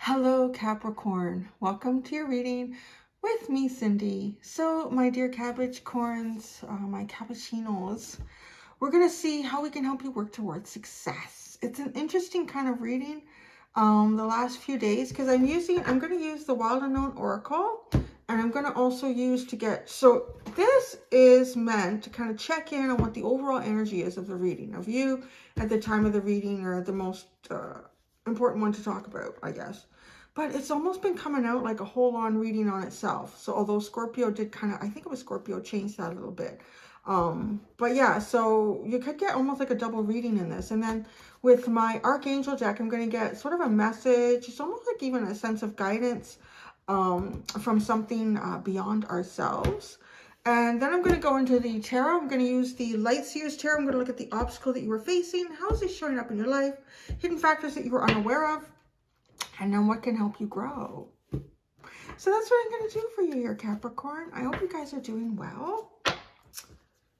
Hello, Capricorn. Welcome to your reading with me, Cindy. So, my dear Capricorns, my cappuccinos, we're going to see how we can help you work towards success. It's an interesting kind of reading the last few days because I'm going to use the Wild Unknown Oracle, and I'm going to also use to get, so this is meant to kind of check in on what the overall energy is of the reading, of you at the time of the reading, or the most important one to talk about, I guess. But it's almost been coming out like a whole-on reading on itself. So although Scorpio did kind of, I think it was Scorpio, changed that a little bit. But yeah, so you could get almost like a double reading in this. And then with my Archangel deck, I'm going to get sort of a message. It's almost like even a sense of guidance from something beyond ourselves. And then I'm going to go into the tarot. I'm going to use the Light Seers tarot. I'm going to look at the obstacle that you were facing. How is this showing up in your life? Hidden factors that you were unaware of. And then what can help you grow? So that's what I'm going to do for you here, Capricorn. I hope you guys are doing well.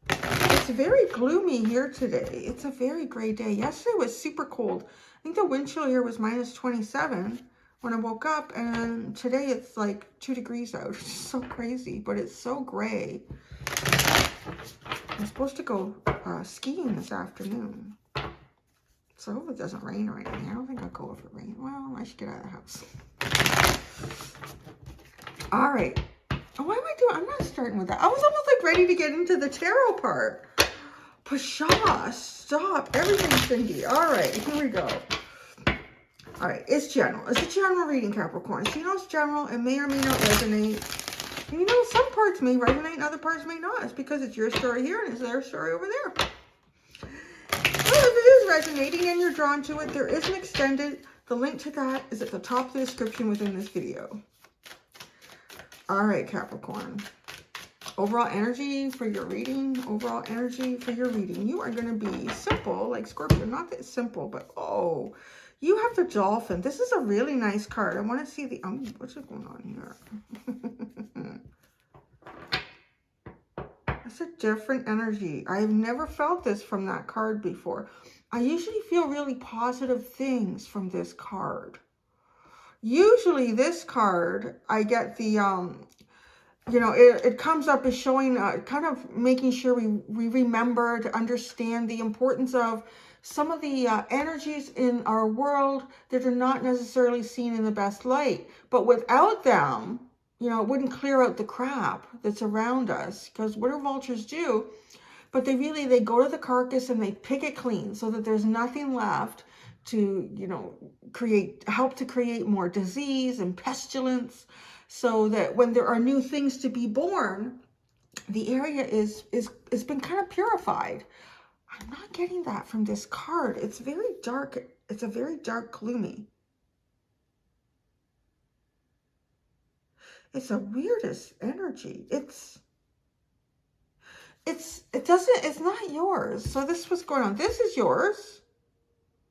It's very gloomy here today. It's a very gray day. Yesterday was super cold. I think the wind chill here was -27 when I woke up. And today it's like 2 degrees out. It's just so crazy, but it's so gray. I'm supposed to go skiing this afternoon. So I hope it doesn't rain or anything. I don't think I'll go if it rains. Well, I should get out of the house. All right. Oh, what am I doing? I'm not starting with that. I was almost like ready to get into the tarot part. Pshaw, stop everything, Cindy. All right, here we go. All right, it's general. It's a general reading, Capricorn. So you know it's general. It may or may not resonate. And you know, some parts may resonate and other parts may not. It's because it's your story here and it's their story over there. Well, if it is resonating and you're drawn to it, there is an extended. The link to that is at the top of the description within this video. All right, Capricorn. Overall energy for your reading. Overall energy for your reading. You are going to be simple, like Scorpio. Not that simple, but oh, you have the Dolphin. This is a really nice card. I want to see the, what's going on here? It's a different energy. I've never felt this from that card before. I usually feel really positive things from this card. Usually this card, I get the, you know, it comes up as showing, kind of making sure we remember to understand the importance of some of the energies in our world that are not necessarily seen in the best light. But without them, you know, it wouldn't clear out the crap that's around us, because what do vultures do? But they go to the carcass and they pick it clean so that there's nothing left to, you know, help to create more disease and pestilence, so that when there are new things to be born, the area is been kind of purified. I'm not getting that from this card. It's very dark. It's a very dark, gloomy. It's the weirdest energy. It's not yours. So this was going on. This is yours.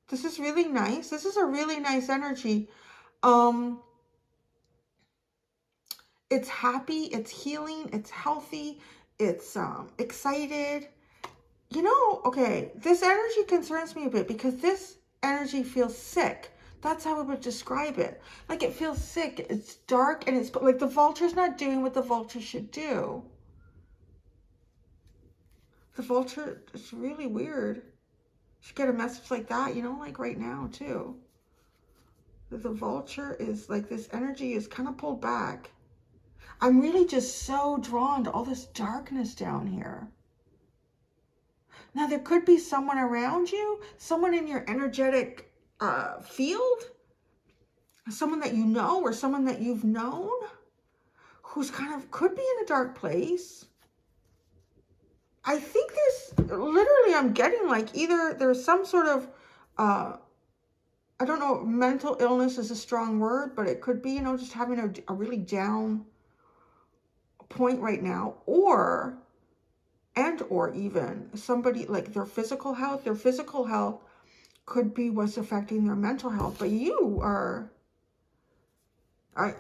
This is really nice. This is a really nice energy. It's happy, it's healing, it's healthy, it's excited. You know, okay, this energy concerns me a bit because this energy feels sick. That's how I would describe it. Like, it feels sick. It's dark, and it's like the vulture's not doing what the vulture should do. The vulture, it's really weird. Should get a message like that, you know, like right now too. The vulture is like, this energy is kind of pulled back. I'm really just so drawn to all this darkness down here. Now, there could be someone around you, someone in your energetic field, someone that you know or someone that you've known who's kind of, could be in a dark place. I think there's, literally, I'm getting like either there's some sort of, I don't know, mental illness is a strong word, but it could be, you know, just having a really down point right now, or even somebody, like their physical health could be what's affecting their mental health. But you are,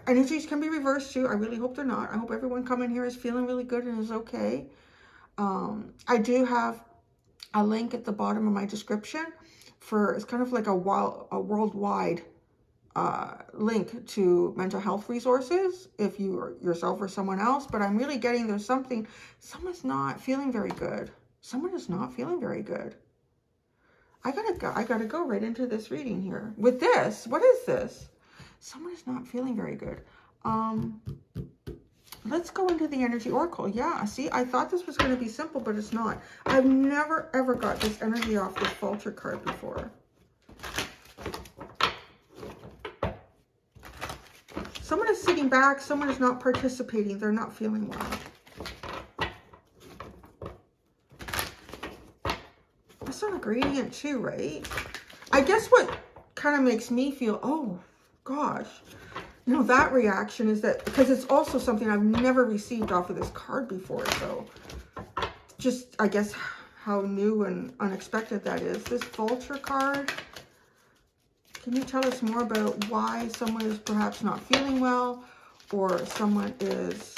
energies can be reversed too. I really hope they're not. I hope everyone coming here is feeling really good and is okay. I do have a link at the bottom of my description for, it's kind of like a worldwide link to mental health resources if you or yourself or someone else, but I'm really getting there's something, someone's not feeling very good. Someone is not feeling very good. I gotta go right into this reading here. With this, what is this? Someone is not feeling very good. Let's go into the energy oracle. Yeah, see, I thought this was going to be simple, but it's not. I've never, ever got this energy off this vulture card before. Someone is sitting back. Someone is not participating. They're not feeling well. That's on a gradient too, right? I guess what kind of makes me feel, oh, gosh. You know, that reaction is that, because it's also something I've never received off of this card before. So just, I guess, how new and unexpected that is. This vulture card, can you tell us more about why someone is perhaps not feeling well, or someone is,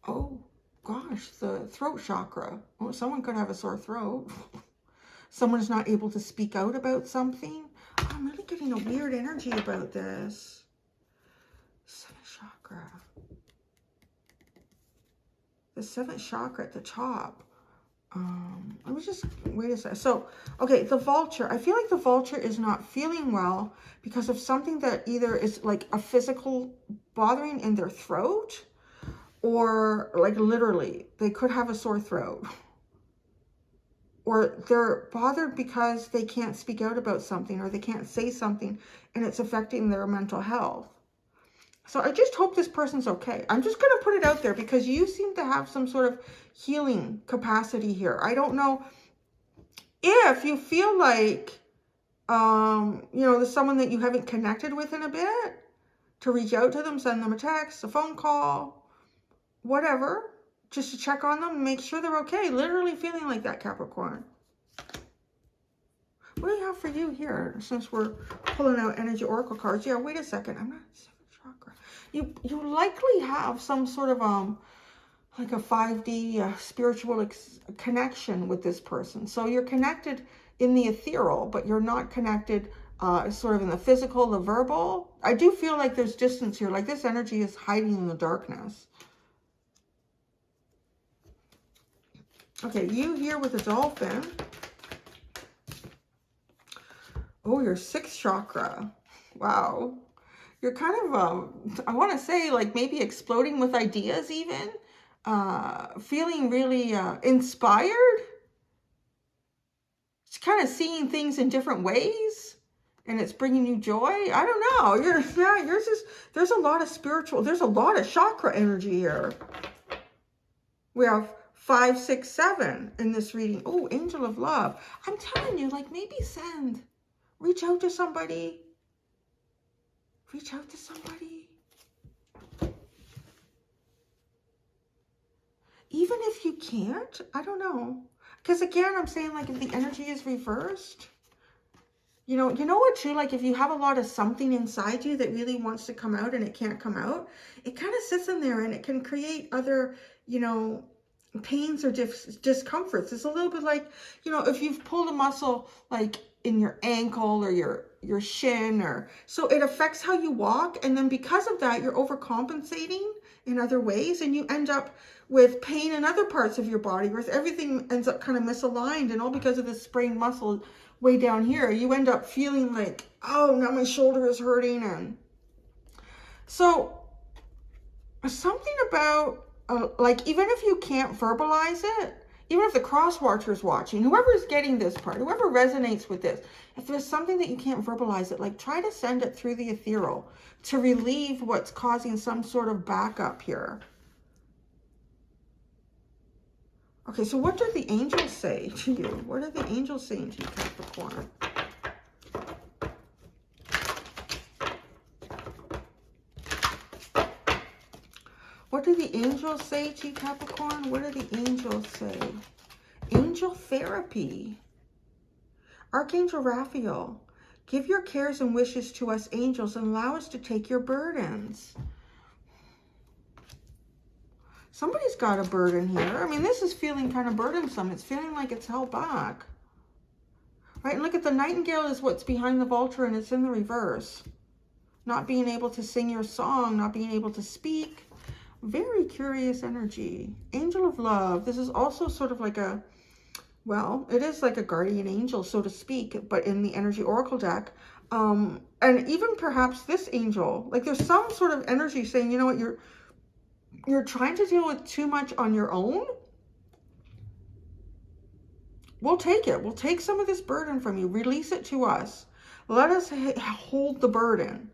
oh gosh, the throat chakra. Oh, someone could have a sore throat. Someone is not able to speak out about something. I'm really getting a weird energy about this. Seventh chakra. The seventh chakra at the top. Let me just, wait a second. So, okay, the vulture. I feel like the vulture is not feeling well because of something that either is like a physical bothering in their throat, or like literally, they could have a sore throat. Or they're bothered because they can't speak out about something, or they can't say something, and it's affecting their mental health. So I just hope this person's okay. I'm just going to put it out there because you seem to have some sort of healing capacity here. I don't know if you feel like, you know, there's someone that you haven't connected with in a bit, to reach out to them, send them a text, a phone call, whatever, just to check on them and make sure they're okay. Literally feeling like that, Capricorn. What do you have for you here, since we're pulling out energy oracle cards? Yeah, wait a second. I'm not seventh chakra. You likely have some sort of like a 5D spiritual connection with this person. So you're connected in the ethereal, but you're not connected sort of in the physical, the verbal. I do feel like there's distance here. Like this energy is hiding in the darkness. Okay, you here with the dolphin. Oh, your sixth chakra. Wow. You're kind of, I want to say, like maybe exploding with ideas even. Feeling really inspired. Just kind of seeing things in different ways. And it's bringing you joy. I don't know. Yours is, there's a lot of spiritual, there's a lot of chakra energy here. We have 5, 6, 7 in this reading. Oh, angel of love. I'm telling you, like maybe reach out to somebody. Reach out to somebody. Even if you can't, I don't know. Because again, I'm saying like if the energy is reversed, you know what too, like if you have a lot of something inside you that really wants to come out and it can't come out, it kind of sits in there and it can create other, you know, pains or discomforts. It's a little bit like, you know, if you've pulled a muscle like in your ankle or your shin, or so it affects how you walk, and then because of that you're overcompensating in other ways, and you end up with pain in other parts of your body, where everything ends up kind of misaligned, and all because of this sprained muscle way down here. You end up feeling like, oh, now my shoulder is hurting. And so something about like, even if you can't verbalize it, even if the cross watcher is watching, whoever's getting this part, whoever resonates with this, if there's something that you can't verbalize it, like try to send it through the ethereal to relieve what's causing some sort of backup here. Okay, so what do the angels say to you? What are the angels saying to you, Capricorn? What do the angels say to you, Capricorn? What do the angels say? Angel therapy. Archangel Raphael, give your cares and wishes to us angels and allow us to take your burdens. Somebody's got a burden here. I mean, this is feeling kind of burdensome. It's feeling like it's held back. right? And look at the nightingale is what's behind the vulture, and it's in the reverse. Not being able to sing your song, not being able to speak. Very curious energy. Angel of love. This is also sort of like a, well, it is like a guardian angel, so to speak, but in the energy oracle deck. And even perhaps this angel, like there's some sort of energy saying, you know what, you're trying to deal with too much on your own. We'll take it. We'll take some of this burden from you. Release it to us. Let us hold the burden.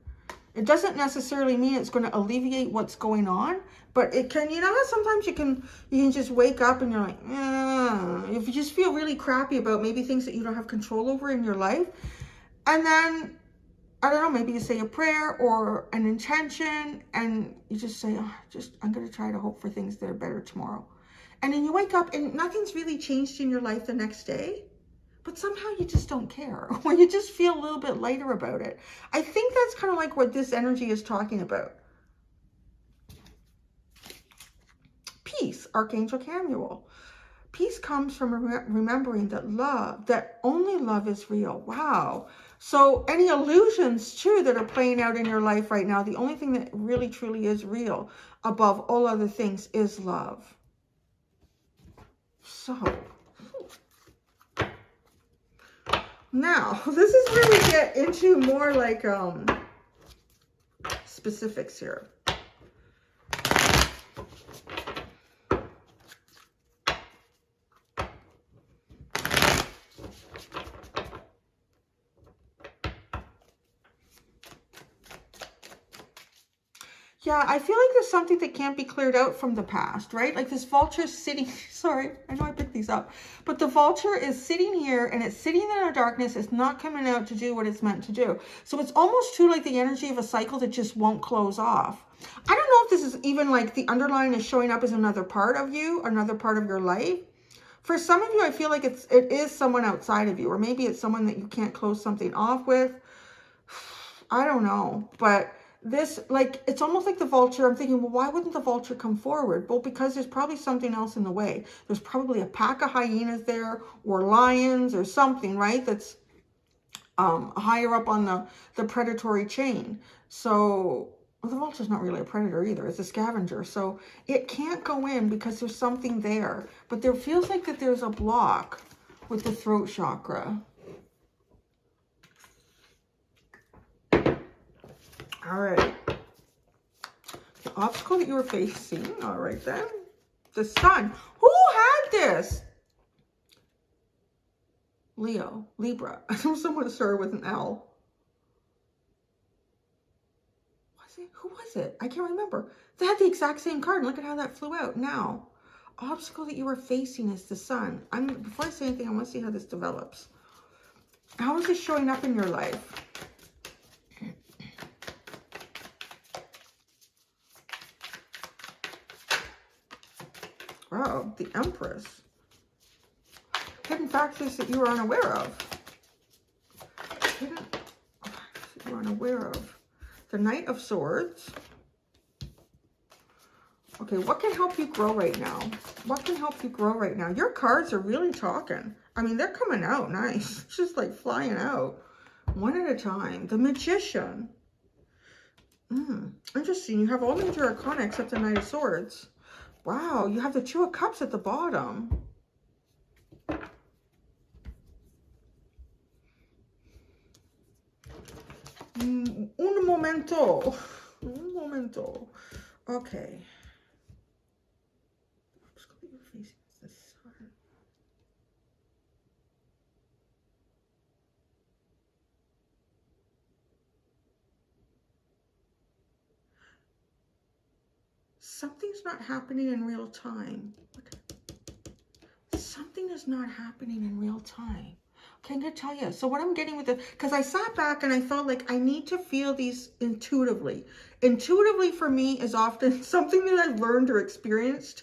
It doesn't necessarily mean it's going to alleviate what's going on, but it can, you know how sometimes you can just wake up and you're like, if you just feel really crappy about maybe things that you don't have control over in your life. And then, I don't know, maybe you say a prayer or an intention and you just say, oh, I'm going to try to hope for things that are better tomorrow. And then you wake up and nothing's really changed in your life the next day, but somehow you just don't care, or you just feel a little bit lighter about it. I think that's kind of like what this energy is talking about. Peace, Archangel Camuel. Peace comes from remembering that that only love is real. Wow. So any illusions too that are playing out in your life right now, the only thing that really truly is real above all other things is love. So now this is where we get into more like specifics here. Yeah, I feel like there's something that can't be cleared out from the past, right? Like this vulture sitting, sorry, I know I picked these up, but the vulture is sitting here and it's sitting in the darkness. It's not coming out to do what it's meant to do. So it's almost too like the energy of a cycle that just won't close off. I don't know if this is even like the underlying is showing up as another part of you, another part of your life. For some of you, I feel like it is someone outside of you, or maybe it's someone that you can't close something off with. I don't know, but this, like, it's almost like the vulture. I'm thinking, well, why wouldn't the vulture come forward? Well, because there's probably something else in the way. There's probably a pack of hyenas there, or lions, or something, right? That's higher up on the predatory chain. So well, the vulture's not really a predator either. It's a scavenger. So it can't go in because there's something there. But there feels like that there's a block with the throat chakra. All right. The obstacle that you were facing. All right then. The sun. Who had this? Leo. Libra. I know someone started with an L. Was it? Who was it? I can't remember. They had the exact same card. Look at how that flew out. Now, obstacle that you were facing is the sun. Before I say anything, I want to see how this develops. How is this showing up in your life? Wow, the Empress. Hidden factors that you were unaware of. Hidden factors that you were unaware of. The Knight of Swords. Okay, what can help you grow right now? What can help you grow right now? Your cards are really talking. I mean, they're coming out nice. It's just like flying out. One at a time. The Magician. Interesting. You have all major arcana except the Knight of Swords. Wow, you have the Two of Cups at the bottom. Un momento. Un momento. Okay. Something's not happening in real time. Something is not happening in real time. Okay, I'm going to tell you. So what I'm getting with it, because I sat back and I felt like I need to feel these intuitively. Intuitively for me is often something that I've learned or experienced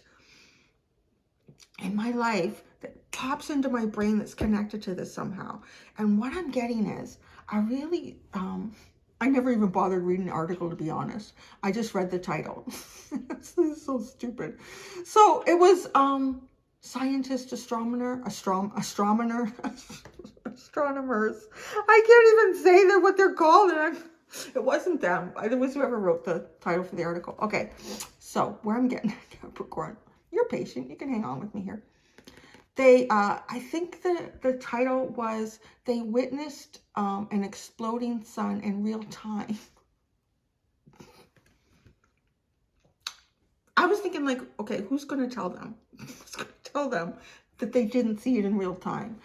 in my life that pops into my brain that's connected to this somehow. And what I'm getting is, I really, I never even bothered reading the article, to be honest. I just read the title. This is so stupid. So it was, scientist, astronomer, astronomers. I can't even say what they're called. And it wasn't them. It was whoever wrote the title for the article. Okay, so where I'm getting Capricorn. You're patient. You can hang on with me here. They, I think the title was, they witnessed an exploding sun in real time. I was thinking like, okay, who's going to tell them? Who's going to tell them that they didn't see it in real time?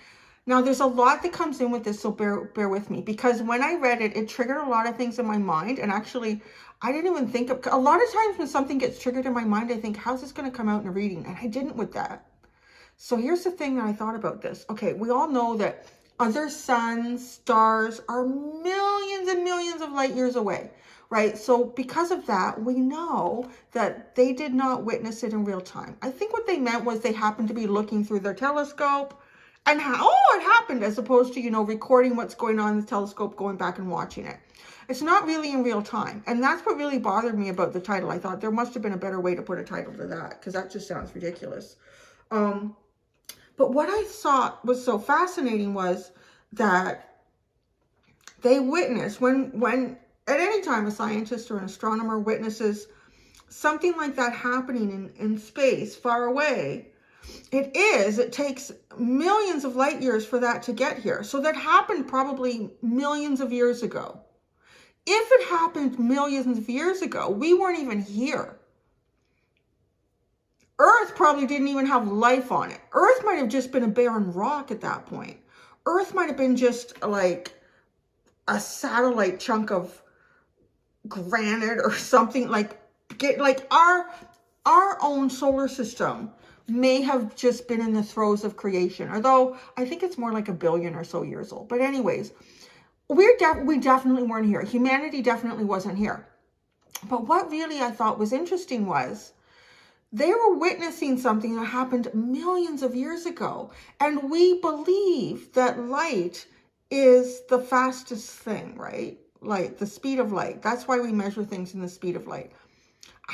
Now, there's a lot that comes in with this, so bear with me. Because when I read it, it triggered a lot of things in my mind. And actually, I didn't even think of... A lot of times when something gets triggered in my mind, I think, how's this going to come out in a reading? And I didn't with that. So here's the thing that I thought about this. Okay, we all know that other suns, stars are millions and millions of light years away, right? So because of that, we know that they did not witness it in real time. I think what they meant was they happened to be looking through their telescope and it happened, as opposed to, you know, recording what's going on in the telescope, going back and watching it. It's not really in real time. And that's what really bothered me about the title. I thought there must have been a better way to put a title to that, because that just sounds ridiculous. But what I thought was so fascinating was that they witnessed, when at any time a scientist or an astronomer witnesses something like that happening in space far away, it takes millions of light years for that to get here. So that happened probably millions of years ago. If it happened millions of years ago, we weren't even here. Earth probably didn't even have life on it. Earth might have just been a barren rock at that point. Earth might have been just like a satellite chunk of granite or something, like our own solar system may have just been in the throes of creation, although I think it's more like a billion or so years old. But anyways, we definitely weren't here. Humanity definitely wasn't here. But what really I thought was interesting was they were witnessing something that happened millions of years ago. And we believe that light is the fastest thing, right? Light, the speed of light. That's why we measure things in the speed of light.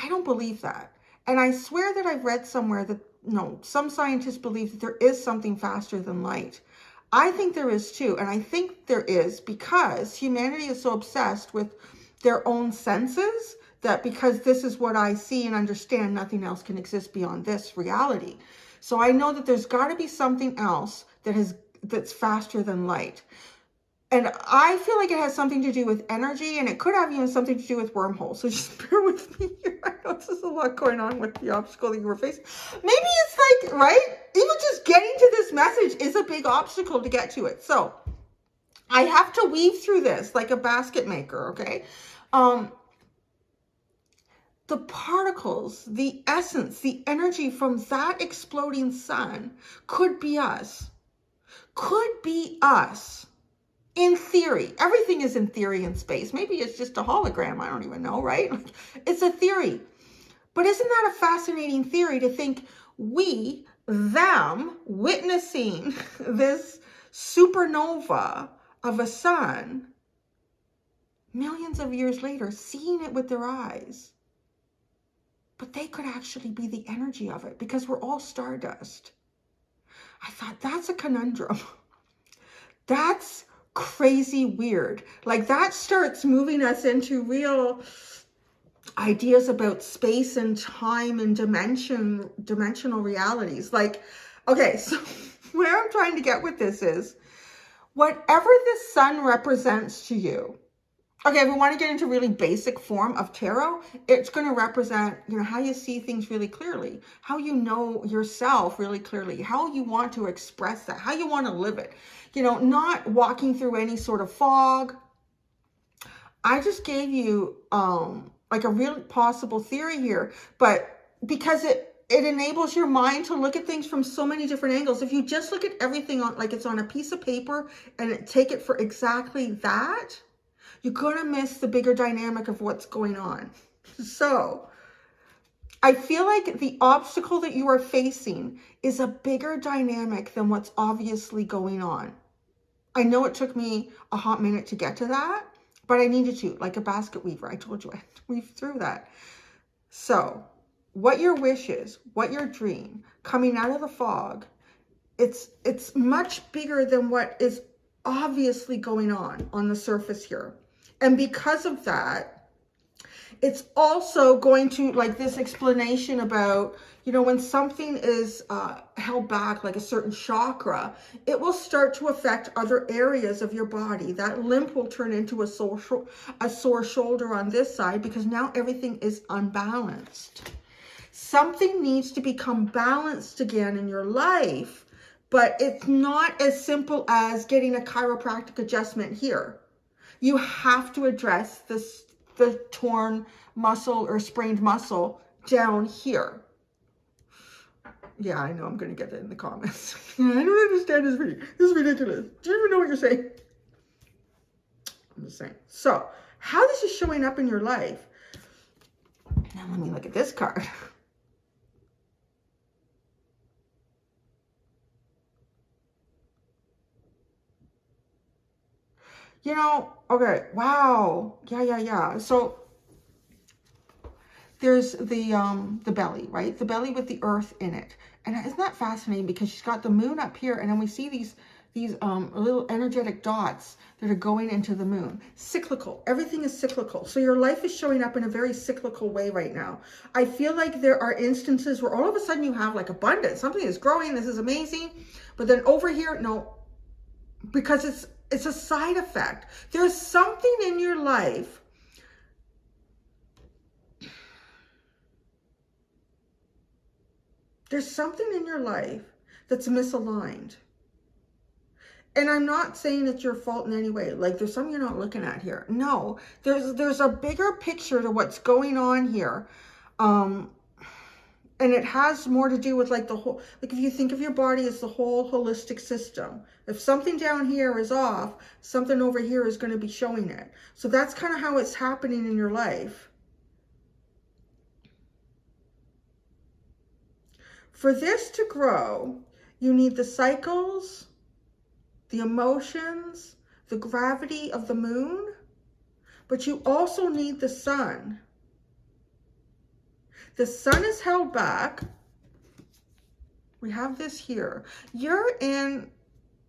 I don't believe that. And I swear that I've read somewhere that, no, some scientists believe that there is something faster than light. I think there is too. And I think there is because humanity is so obsessed with their own senses that because this is what I see and understand, nothing else can exist beyond this reality. So I know that there's got to be something else that's faster than light. And I feel like it has something to do with energy, and it could have even something to do with wormholes. So just bear with me here. I know there's a lot going on with the obstacle that you were facing. Maybe it's like, right? Even just getting to this message is a big obstacle to get to it. So I have to weave through this like a basket maker, okay? The particles, the essence, the energy from that exploding sun could be us. Could be us. In theory. Everything is in theory in space. Maybe it's just a hologram. I don't even know, right? It's a theory. But isn't that a fascinating theory to think them, witnessing this supernova of a sun millions of years later, seeing it with their eyes. But they could actually be the energy of it because we're all stardust. I thought that's a conundrum. That's crazy weird. Like that starts moving us into real ideas about space and time and dimensional realities. Like, okay, so where I'm trying to get with this is whatever the sun represents to you. Okay, if we want to get into really basic form of tarot, it's going to represent, you know, how you see things really clearly, how you know yourself really clearly, how you want to express that, how you want to live it. You know, not walking through any sort of fog. I just gave you like a real possible theory here, but because it enables your mind to look at things from so many different angles. If you just look at everything on like it's on a piece of paper and take it for exactly that, you're going to miss the bigger dynamic of what's going on. So I feel like the obstacle that you are facing is a bigger dynamic than what's obviously going on. I know it took me a hot minute to get to that, but I needed to, like a basket weaver. I told you I had to weave through that. So what your wish is, what your dream coming out of the fog, it's much bigger than what is obviously going on the surface here. And because of that, it's also going to, like this explanation about, you know, when something is held back, like a certain chakra, it will start to affect other areas of your body. That limp will turn into a sore shoulder on this side, because now everything is unbalanced. Something needs to become balanced again in your life, but it's not as simple as getting a chiropractic adjustment here. You have to address the torn muscle or sprained muscle down here. Yeah, I know I'm going to get that in the comments. I don't understand this video. This is ridiculous. Do you even know what you're saying? I'm just saying. So, how this is showing up in your life. Now let me look at this card. You know, okay, wow. Yeah. So there's the belly, right? The belly with the earth in it. And isn't that fascinating? Because she's got the moon up here, and then we see these little energetic dots that are going into the moon. Cyclical. Everything is cyclical. So your life is showing up in a very cyclical way right now. I feel like there are instances where all of a sudden you have like abundance. Something is growing. This is amazing. But then over here, no. Because it's a side effect. There's something in your life that's misaligned. And I'm not saying it's your fault in any way. Like there's something you're not looking at here. No, there's a bigger picture to what's going on here. And it has more to do with like the whole, like if you think of your body as the whole holistic system, if something down here is off, something over here is going to be showing it. So that's kind of how it's happening in your life. For this to grow, you need the cycles, the emotions, the gravity of the moon, but you also need the sun. The sun is held back. We have this here. You're in,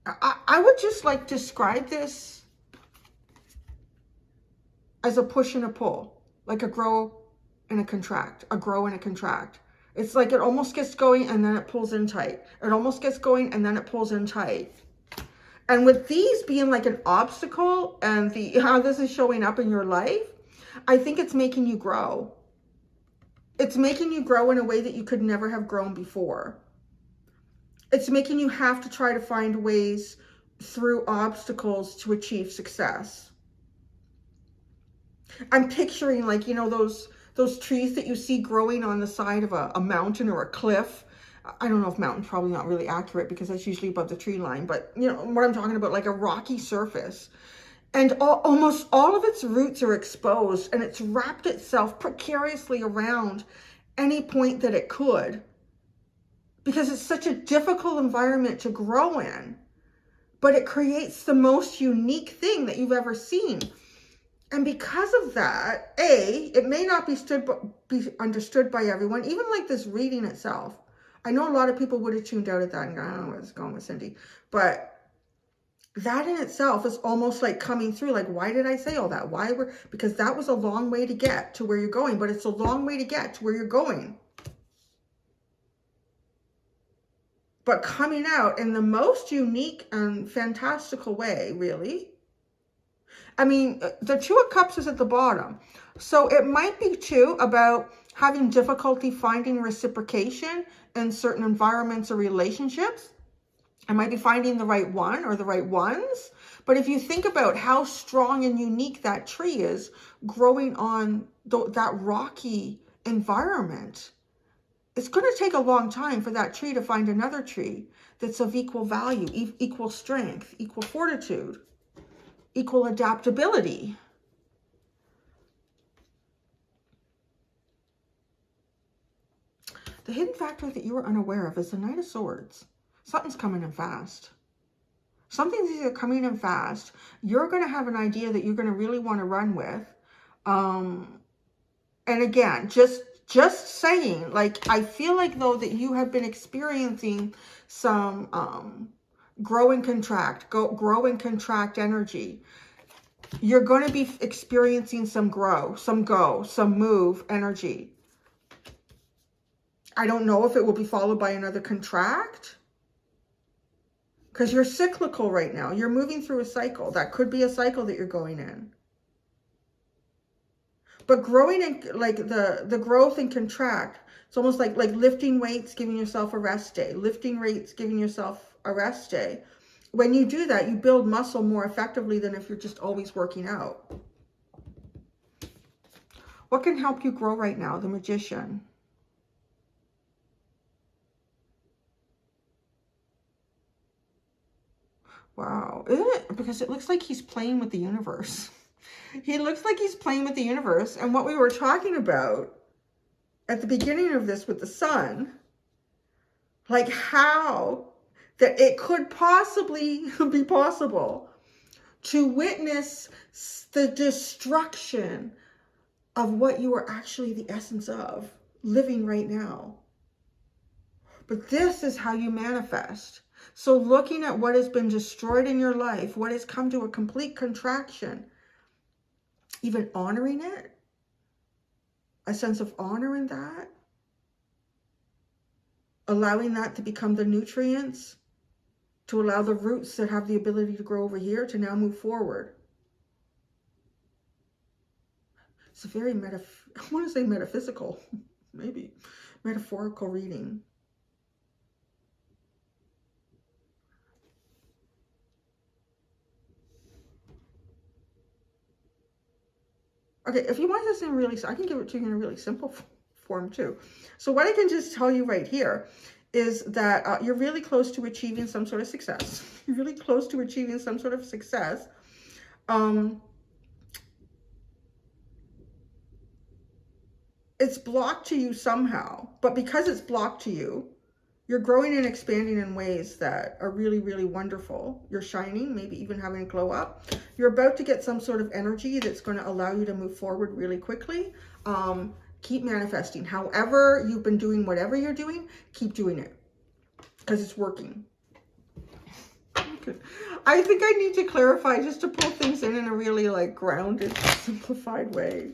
I would just like describe this as a push and a pull, like a grow and a contract, a grow and a contract. It's like it almost gets going and then it pulls in tight. It almost gets going and then it pulls in tight. And with these being like an obstacle and how this is showing up in your life, I think it's making you grow. It's making you grow in a way that you could never have grown before. It's making you have to try to find ways through obstacles to achieve success. I'm picturing like, you know, those trees that you see growing on the side of a mountain or a cliff. I don't know if mountain's probably not really accurate because that's usually above the tree line, but you know what I'm talking about, like a rocky surface. And almost all of its roots are exposed, and it's wrapped itself precariously around any point that it could, because it's such a difficult environment to grow in, but it creates the most unique thing that you've ever seen. And because of that, it may not be understood by everyone, even like this reading itself. I know a lot of people would have tuned out at that and gone, I don't know where it's going with Cindy, but that in itself is almost like coming through. Like, why did I say all that? Because that was a long way to get to where you're going, but it's a long way to get to where you're going. But coming out in the most unique and fantastical way, really. I mean, the Two of Cups is at the bottom. So it might be too about having difficulty finding reciprocation in certain environments or relationships. I might be finding the right one or the right ones. But if you think about how strong and unique that tree is growing on that rocky environment, it's going to take a long time for that tree to find another tree that's of equal value, equal strength, equal fortitude, equal adaptability. The hidden factor that you were unaware of is the Knight of Swords. Something's coming in fast. Something's either coming in fast. You're going to have an idea that you're going to really want to run with. And again, just saying, like, I feel like though that you have been experiencing some grow and contract, grow and contract energy. You're going to be experiencing some grow, some go, some move energy. I don't know if it will be followed by another contract, because you're cyclical right now. You're moving through a cycle. That could be a cycle that you're going in. But growing and like the growth and contract, it's almost like lifting weights, giving yourself a rest day. Lifting weights, giving yourself a rest day. When you do that, you build muscle more effectively than if you're just always working out. What can help you grow right now? The Magician. Wow. Isn't it? Because it looks like he's playing with the universe. He looks like he's playing with the universe. And what we were talking about at the beginning of this with the sun, like how that it could possibly be possible to witness the destruction of what you are actually the essence of living right now. But this is how you manifest. So looking at what has been destroyed in your life, what has come to a complete contraction, even honoring it, a sense of honor in that, allowing that to become the nutrients, to allow the roots that have the ability to grow over here to now move forward. It's a very I want to say metaphysical, maybe metaphorical reading. Okay, if you want this in really, I can give it to you in a really simple form too. So what I can just tell you right here is that you're really close to achieving some sort of success. You're really close to achieving some sort of success. It's blocked to you somehow, but because it's blocked to you, you're growing and expanding in ways that are really, really wonderful. You're shining, maybe even having a glow up. You're about to get some sort of energy that's going to allow you to move forward really quickly. Keep manifesting. However you've been doing whatever you're doing, keep doing it because it's working. Okay. I think I need to clarify just to pull things in a really like grounded, simplified way.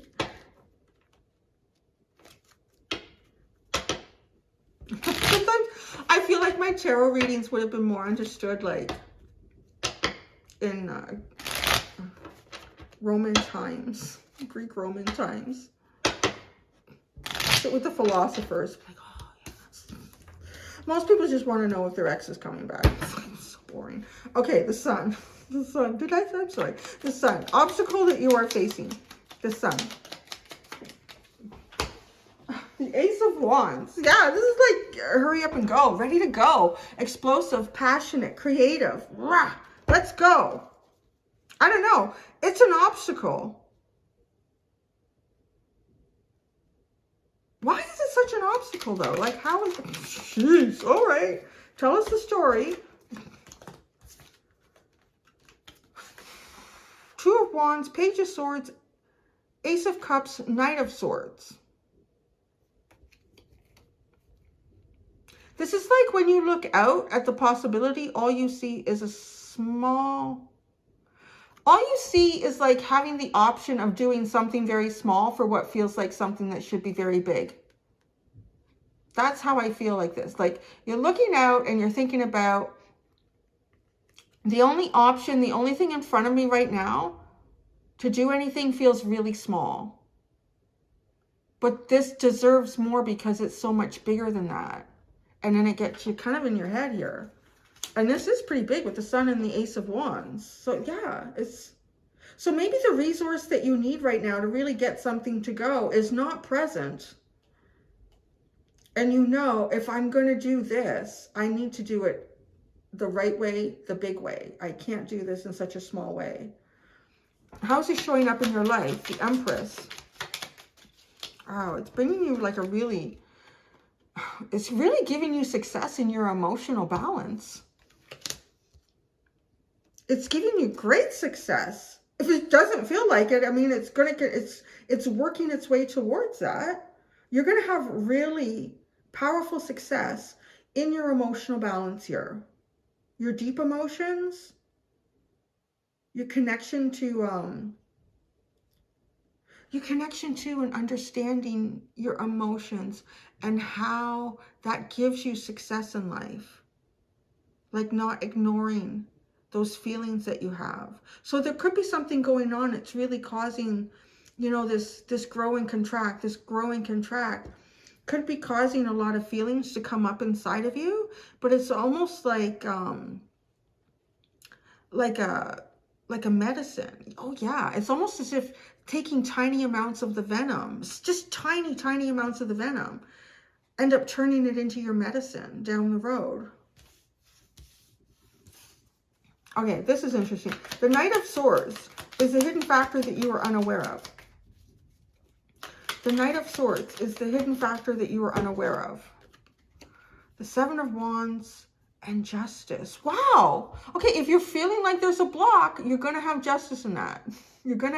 Sometimes I feel like my tarot readings would have been more understood like in Roman times, Greek Roman times. Sit with the philosophers. Like, oh, yes. Most people just want to know if their ex is coming back. It's so boring. Okay, the sun. The sun. I'm sorry. The sun. Obstacle that you are facing. The sun. The Ace of Wands. Yeah, this is like hurry up and go. Ready to go. Explosive, passionate, creative. Rah, let's go. I don't know. It's an obstacle. Why is it such an obstacle though? Like how is it? Jeez. All right. Tell us the story. Two of Wands, Page of Swords, Ace of Cups, Knight of Swords. This is like when you look out at the possibility, all you see is a small... All you see is like having the option of doing something very small for what feels like something that should be very big. That's how I feel like this. Like you're looking out and you're thinking about the only option, the only thing in front of me right now to do anything feels really small. But this deserves more because it's so much bigger than that. And then it gets you kind of in your head here. And this is pretty big with the Sun and the Ace of Wands. So yeah, so maybe the resource that you need right now to really get something to go is not present. And you know, if I'm going to do this, I need to do it the right way, the big way. I can't do this in such a small way. How's it showing up in your life? The Empress. Oh, it's bringing you like a really... It's really giving you success in your emotional balance. It's giving you great success. If it doesn't feel like it, I mean, it's going to get, it's working its way towards that. You're going to have really powerful success in your emotional balance here. your deep emotions, your connection to and understanding your emotions and how that gives you success in life. Like not ignoring those feelings that you have. So there could be something going on that's really causing, you know, this grow and contract, could be causing a lot of feelings to come up inside of you, but it's almost like a medicine. Oh yeah, it's almost as if taking tiny amounts of the venom, just tiny amounts of the venom, end up turning it into your medicine down the road. Okay, this is interesting. The Knight of Swords is the hidden factor that you are unaware of. The Knight of Swords is the hidden factor that you are unaware of. The Seven of Wands and Justice. Wow. Okay, if you're feeling like there's a block, you're going to have justice in that. You're going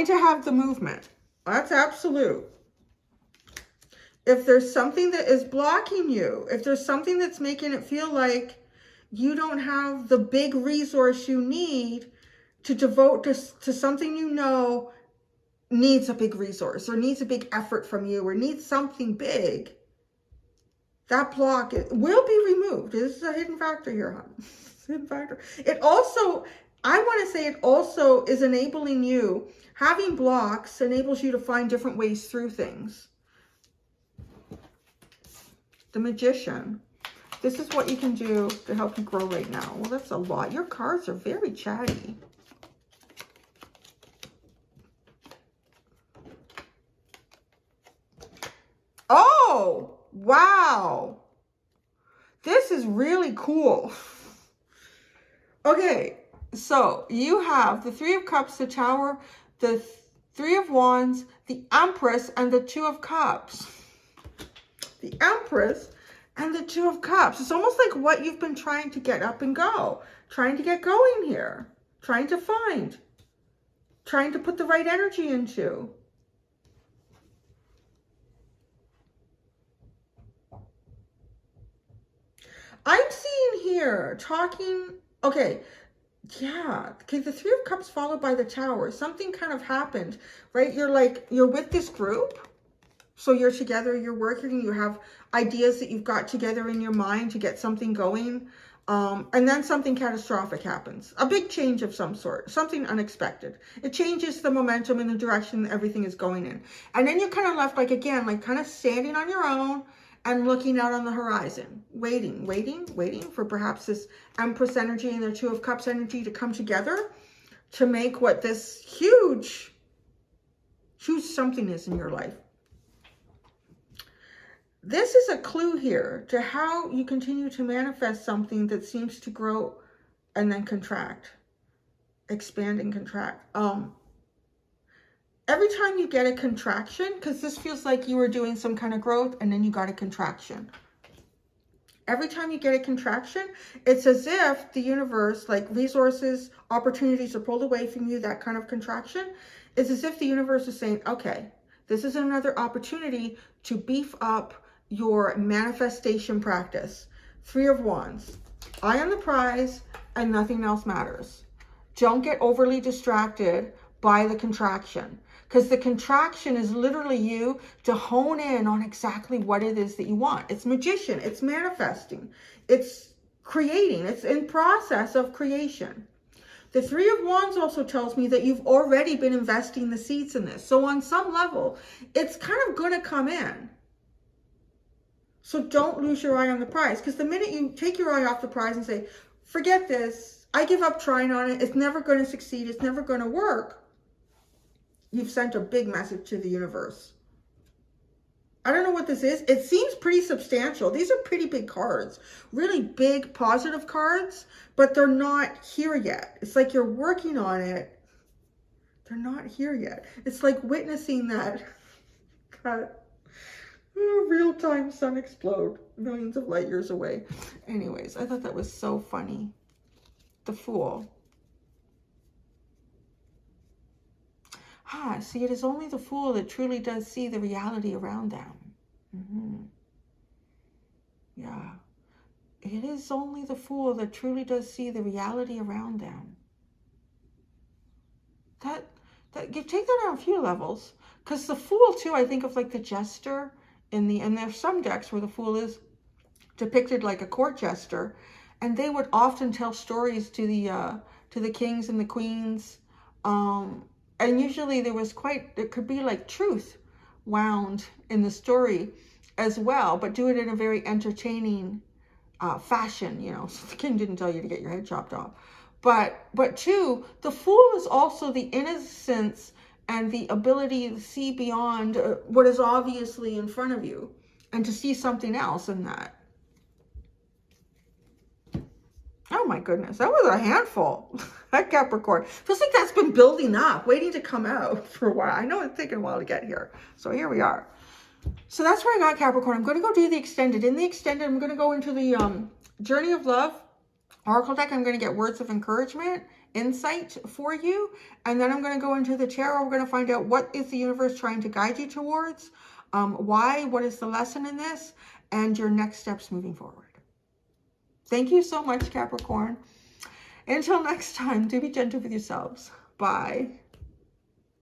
to have the movement. That's absolute. If there's something that is blocking you, if there's something that's making it feel like you don't have the big resource you need to devote to something you know needs a big resource or needs a big effort from you or needs something big, that block will be removed. This is a hidden factor here, hon. Hidden factor. It also, I want to say it also is enabling you, having blocks enables you to find different ways through things. The Magician. This is what you can do to help you grow right now. Well, that's a lot. Your cards are very chatty. Oh, wow. This is really cool. Okay, so you have the Three of Cups, the Tower, the Three of Wands, the Empress, and the Two of Cups. The Empress and the Two of Cups. It's almost like what you've been trying to get up and go. Trying to get going here. Trying to find. Trying to put the right energy into. I'm seeing here, talking, okay, yeah, okay, the Three of Cups followed by the Tower. Something kind of happened, right? You're with this group, so you're together, you're working, you have ideas that you've got together in your mind to get something going, and then something catastrophic happens. A big change of some sort, something unexpected. It changes the momentum and the direction that everything is going in. And then you're kind of left, like, again, like kind of standing on your own, and looking out on the horizon, waiting for perhaps this Empress energy and the Two of Cups energy to come together to make what this huge something is in your life. This is a clue here to how you continue to manifest something that seems to grow and then contract, expand and contract. Every time you get a contraction, because this feels like you were doing some kind of growth and then you got a contraction. Every time you get a contraction, it's as if the universe, like resources, opportunities are pulled away from you, that kind of contraction. It's as if the universe is saying, okay, this is another opportunity to beef up your manifestation practice. Three of Wands, eye on the prize and nothing else matters. Don't get overly distracted by the contraction. Because the contraction is literally you to hone in on exactly what it is that you want. It's Magician. It's manifesting. It's creating. It's in process of creation. The Three of Wands also tells me that you've already been investing the seeds in this. So on some level, it's kind of going to come in. So don't lose your eye on the prize. Because the minute you take your eye off the prize and say, forget this, I give up trying on it, it's never going to succeed, it's never going to work, you've sent a big message to the universe. I don't know what this is. It seems pretty substantial. These are pretty big cards. Really big, positive cards, but they're not here yet. It's like you're working on it. They're not here yet. It's like witnessing that real-time sun explode millions of light years away. Anyways, I thought that was so funny. The Fool. See, it is only the fool that truly does see the reality around them. Yeah. it is only the fool that truly does see the reality around them. That you take that on a few levels, because the fool too, I think of like the jester and there's some decks where the fool is depicted like a court jester, and they would often tell stories to the kings and the queens, and usually there could be like truth wound in the story as well, but do it in a very entertaining fashion, you know. So the king didn't tell you to get your head chopped off. But two, the fool is also the innocence and the ability to see beyond what is obviously in front of you and to see something else in that. Oh my goodness, that was a handful. That Capricorn. Feels like that's been building up, waiting to come out for a while. I know it's taken a while to get here. So here we are. So that's where I got Capricorn. I'm going to go do the extended. In the extended, I'm going to go into the Journey of Love Oracle deck. I'm going to get words of encouragement, insight for you. And then I'm going to go into the tarot. We're going to find out what is the universe trying to guide you towards, why, what is the lesson in this, and your next steps moving forward. Thank you so much, Capricorn. Until next time, do be gentle with yourselves. Bye.